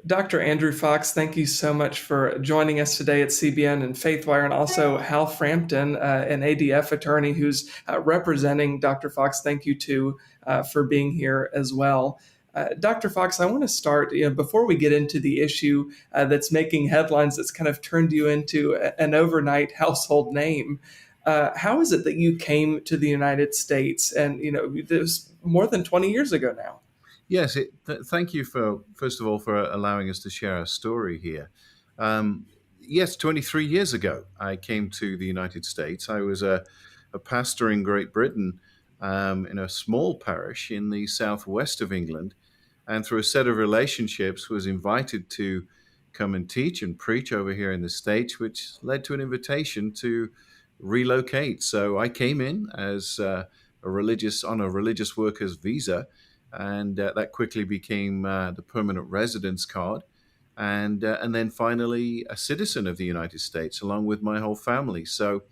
Dr. Andrew Fox, thank you so much for joining us today at CBN and FaithWire, and also Hal Frampton, an ADF attorney who's representing Dr. Fox. Thank you too for being here as well. Dr. Fox, I want to start, before we get into the issue that's making headlines, that's kind of turned you into an overnight household name. How is it that you came to the United States? And, this more than 20 years ago now. Yes, thank you for, first of all, for allowing us to share our story here. Yes, 23 years ago, I came to the United States. I was a pastor in Great Britain in a small parish in the southwest of England, and through a set of relationships was invited to come and teach and preach over here in the States, which led to an invitation to relocate. So I came in as on a religious worker's visa, and that quickly became the permanent residence card, and then finally a citizen of the United States, along with my whole family. So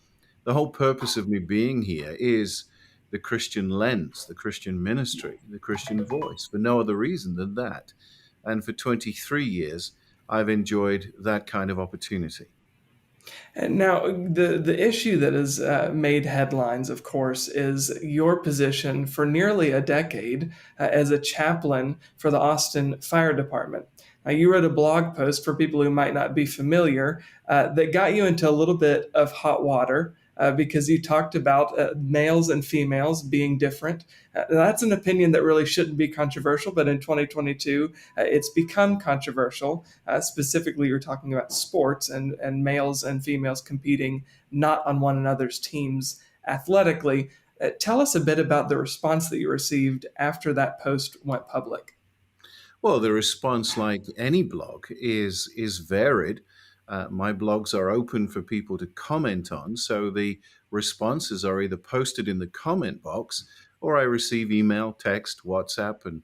the whole purpose of me being here is the Christian lens, the Christian ministry, the Christian voice, for no other reason than that. And for 23 years, I've enjoyed that kind of opportunity. And now, the issue that has made headlines, of course, is your position for nearly a decade as a chaplain for the Austin Fire Department. Now, you wrote a blog post for people who might not be familiar that got you into a little bit of hot water because you talked about males and females being different. That's an opinion that really shouldn't be controversial, but in 2022, it's become controversial. Specifically, you're talking about sports and males and females competing not on one another's teams athletically. Tell us a bit about the response that you received after that post went public. Well, the response, like any blog, is varied. My blogs are open for people to comment on, so the responses are either posted in the comment box, or I receive email, text, WhatsApp, and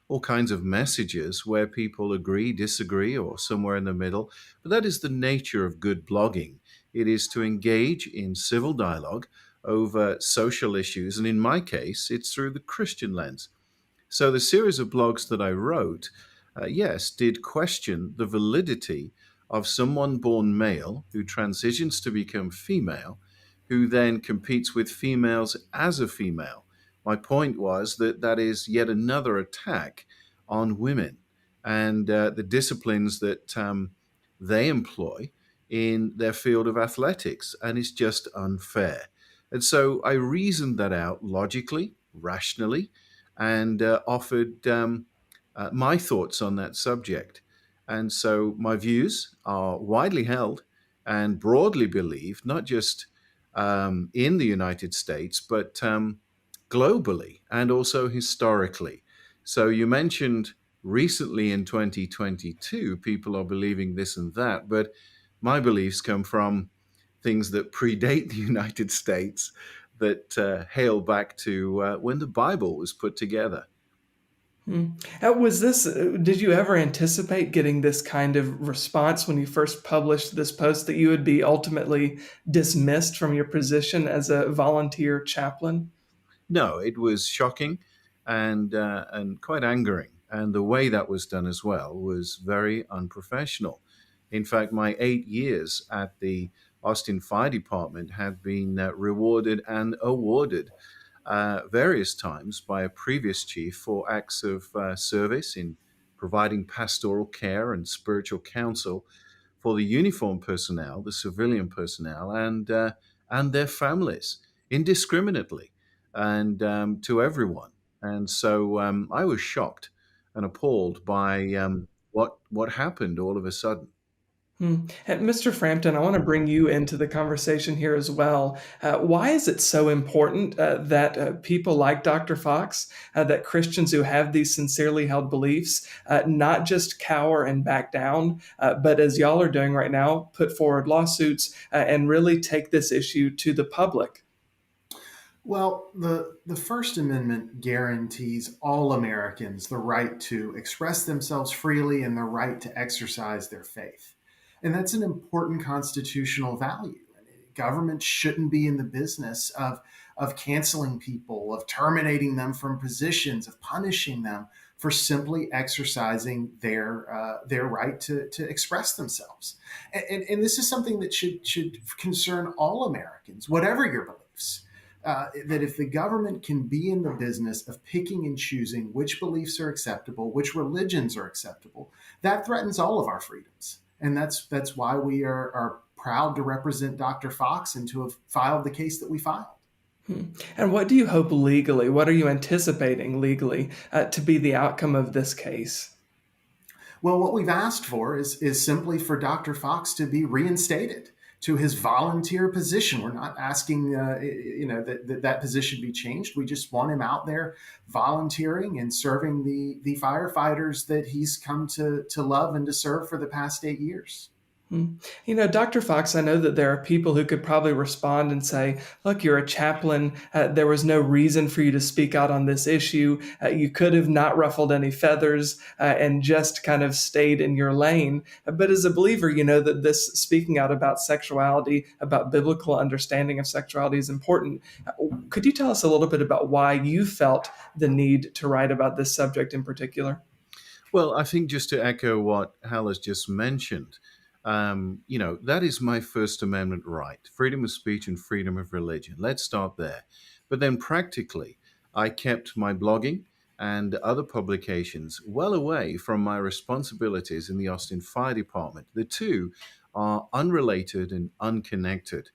all kinds of messages where people agree, disagree, or somewhere in the middle. But that is the nature of good blogging. It is to engage in civil dialogue over social issues, and in my case, it's through the Christian lens. So the series of blogs that I wrote, yes, did question the validity of someone born male who transitions to become female, who then competes with females as a female. My point was that that is yet another attack on women and the disciplines that they employ in their field of athletics, and it's just unfair. And so I reasoned that out logically, rationally, and offered my thoughts on that subject. And so my views are widely held and broadly believed, not just in the United States, but globally and also historically. So you mentioned recently in 2022, people are believing this and that, but my beliefs come from things that predate the United States, that hail back to when the Bible was put together. Hmm. Was this, did you ever anticipate getting this kind of response when you first published this post that you would be ultimately dismissed from your position as a volunteer chaplain? No, it was shocking and quite angering, and the way that was done as well was very unprofessional. In fact, my 8 years at the Austin Fire Department have been rewarded and awarded various times by a previous chief for acts of service in providing pastoral care and spiritual counsel for the uniformed personnel, the civilian personnel, and their families indiscriminately and to everyone. And so I was shocked and appalled by what happened all of a sudden. And Mr. Frampton, I want to bring you into the conversation here as well. Why is it so important that people like Dr. Fox, that Christians who have these sincerely held beliefs, not just cower and back down, but as y'all are doing right now, put forward lawsuits and really take this issue to the public? Well, the First Amendment guarantees all Americans the right to express themselves freely and the right to exercise their faith. And that's an important constitutional value. Government shouldn't be in the business of canceling people, of terminating them from positions, of punishing them for simply exercising their right to express themselves. And this is something that should concern all Americans, whatever your beliefs. That if the government can be in the business of picking and choosing which beliefs are acceptable, which religions are acceptable, that threatens all of our freedoms. And that's why we are proud to represent Dr. Fox and to have filed the case that we filed. And what do you hope legally? What are you anticipating legally to be the outcome of this case? Well, what we've asked for is simply for Dr. Fox to be reinstated to his volunteer position. We're not asking, that position be changed. We just want him out there volunteering and serving the firefighters that he's come to love and to serve for the past 8 years. Dr. Fox, I know that there are people who could probably respond and say, look, you're a chaplain. There was no reason for you to speak out on this issue. You could have not ruffled any feathers and just kind of stayed in your lane. But as a believer, you know that this speaking out about sexuality, about biblical understanding of sexuality is important. Could you tell us a little bit about why you felt the need to write about this subject in particular? Well, I think just to echo what Hal has just mentioned, that is my First Amendment right, freedom of speech and freedom of religion. Let's start there. But then practically, I kept my blogging and other publications well away from my responsibilities in the Austin Fire Department. The two are unrelated and unconnected.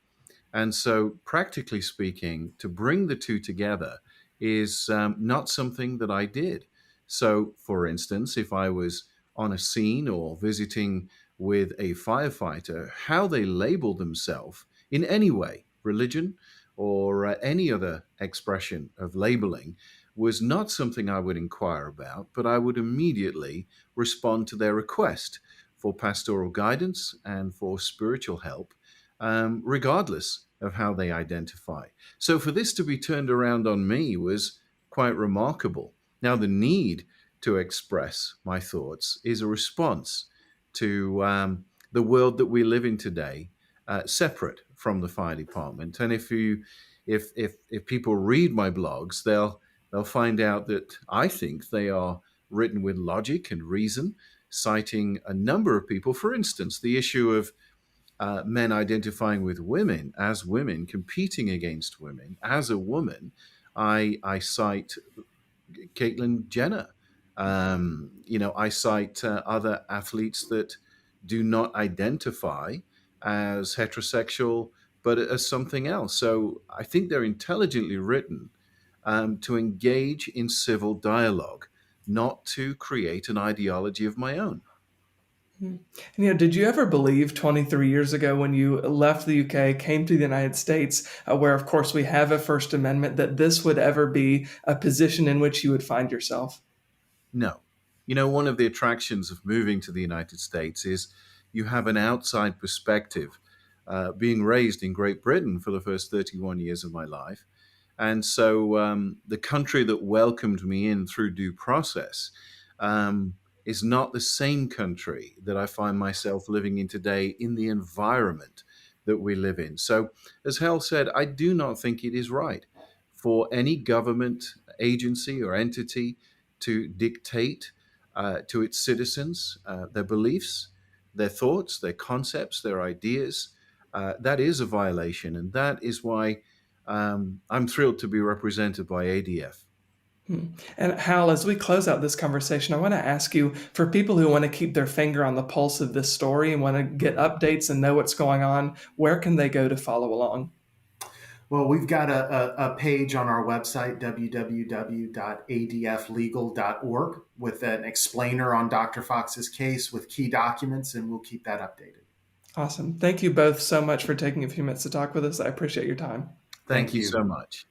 And so, practically speaking, to bring the two together is not something that I did. So, for instance, if I was on a scene or visiting with a firefighter, how they label themselves in any way, religion or any other expression of labeling, was not something I would inquire about, but I would immediately respond to their request for pastoral guidance and for spiritual help, regardless of how they identify. So for this to be turned around on me was quite remarkable. Now, the need to express my thoughts is a response to the world that we live in today, separate from the fire department. And if people read my blogs, they'll find out that I think they are written with logic and reason, citing a number of people. For instance, the issue of men identifying with women as women, competing against women. As a woman, I cite Caitlyn Jenner. I cite other athletes that do not identify as heterosexual, but as something else. So I think they're intelligently written to engage in civil dialogue, not to create an ideology of my own. Did you ever believe 23 years ago when you left the UK, came to the United States, where of course we have a First Amendment, that this would ever be a position in which you would find yourself? No. One of the attractions of moving to the United States is you have an outside perspective. Being raised in Great Britain for the first 31 years of my life. And so the country that welcomed me in through due process is not the same country that I find myself living in today in the environment that we live in. So, as Hal said, I do not think it is right for any government agency or entity to dictate to its citizens their beliefs, their thoughts, their concepts, their ideas. That is a violation, and that is why I'm thrilled to be represented by ADF. And Hal, as we close out this conversation, I want to ask you, for people who want to keep their finger on the pulse of this story and want to get updates and know what's going on, where can they go to follow along? Well, we've got a page on our website, www.adflegal.org, with an explainer on Dr. Fox's case with key documents, and we'll keep that updated. Awesome. Thank you both so much for taking a few minutes to talk with us. I appreciate your time. Thank Thank you you. so much.